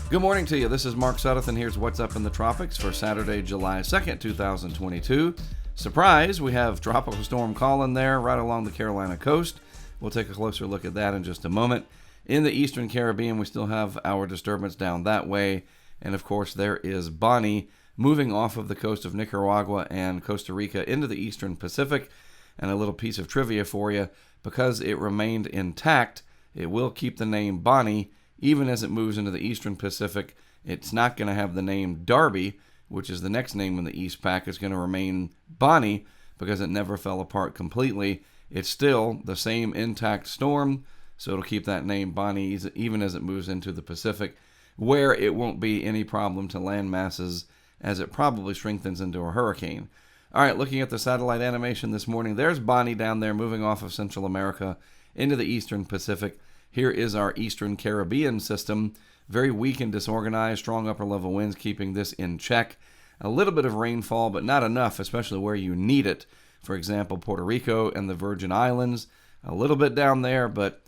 Good morning to you. This is Mark Sudduth, and here's what's up in the tropics for Saturday, July 2nd, 2022. Surprise, we have Tropical Storm Colin there right along the Carolina coast. We'll take a closer look at that in just a moment. In the eastern Caribbean, we still have our disturbance down that way. And of course, there is Bonnie moving off of the coast of Nicaragua and Costa Rica into the eastern Pacific. And a little piece of trivia for you, because it remained intact, it will keep the name Bonnie even as it moves into the eastern Pacific. It's not going to have the name Darby, which is the next name in the East Pack. It's going to remain Bonnie because it never fell apart completely. It's still the same intact storm, so it'll keep that name Bonnie even as it moves into the Pacific, where it won't be any problem to land masses as it probably strengthens into a hurricane. All right, looking at the satellite animation this morning, there's Bonnie down there moving off of Central America into the eastern Pacific. Here is our eastern Caribbean system, very weak and disorganized, strong upper level winds keeping this in check. A little bit of rainfall, but not enough, especially where you need it. For example, Puerto Rico and the Virgin Islands, a little bit down there, but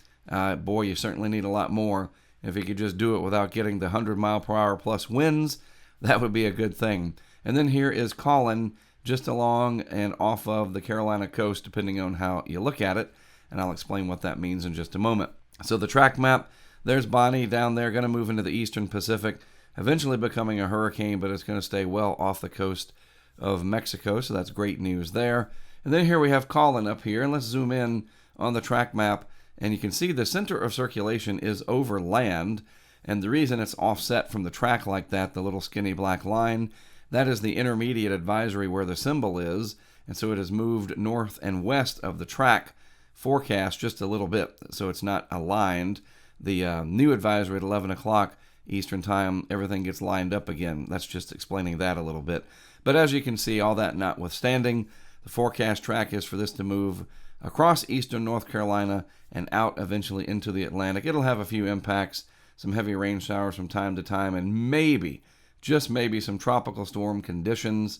boy, you certainly need a lot more. If you could just do it without getting the 100-mile-per-hour plus winds, that would be a good thing. And then here is Colin, just along and off of the Carolina coast, depending on how you look at it, and I'll explain what that means in just a moment. So the track map, there's Bonnie down there, going to move into the eastern Pacific, eventually becoming a hurricane, but it's going to stay well off the coast of Mexico, so that's great news there. And then here we have Colin up here, and let's zoom in on the track map, and you can see the center of circulation is over land, and the reason it's offset from the track like that, the little skinny black line, that is the intermediate advisory where the symbol is, and so it has moved north and west of the track forecast just a little bit, so it's not aligned. The new advisory at 11 o'clock Eastern time, everything gets lined up again. That's just explaining that a little bit. But as you can see, all that notwithstanding, the forecast track is for this to move across eastern North Carolina and out eventually into the Atlantic. It'll have a few impacts, some heavy rain showers from time to time, and maybe, just maybe, some tropical storm conditions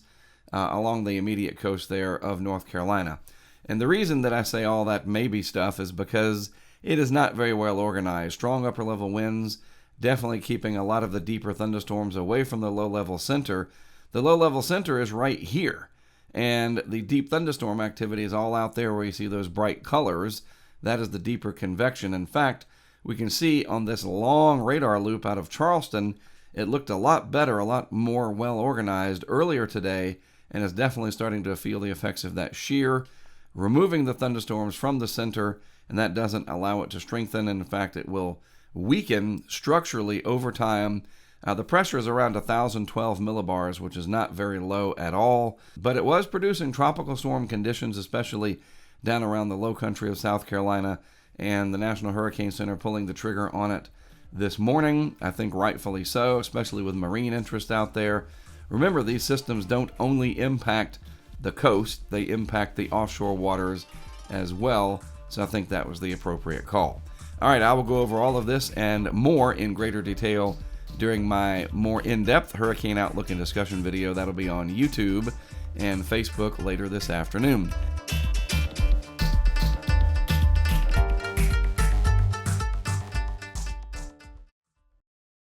along the immediate coast there of North Carolina. And the reason that I say all that maybe stuff is because it is not very well organized. Strong upper level winds, definitely keeping a lot of the deeper thunderstorms away from the low level center. The low level center is right here, and the deep thunderstorm activity is all out there where you see those bright colors. That is the deeper convection. In fact, we can see on this long radar loop out of Charleston, it looked a lot better, a lot more well organized earlier today, and is definitely starting to feel the effects of that shear, removing the thunderstorms from the center, and that doesn't allow it to strengthen. In fact, it will weaken structurally over time. The pressure is around 1,012 millibars, which is not very low at all, but it was producing tropical storm conditions, especially down around the low country of South Carolina, and the National Hurricane Center pulling the trigger on it this morning. I think rightfully so, especially with marine interest out there. Remember, these systems don't only impact the coast, they impact the offshore waters as well, so I think that was the appropriate call. All right, I will go over all of this and more in greater detail during my more in-depth Hurricane Outlook and discussion video. That'll be on YouTube and Facebook later this afternoon.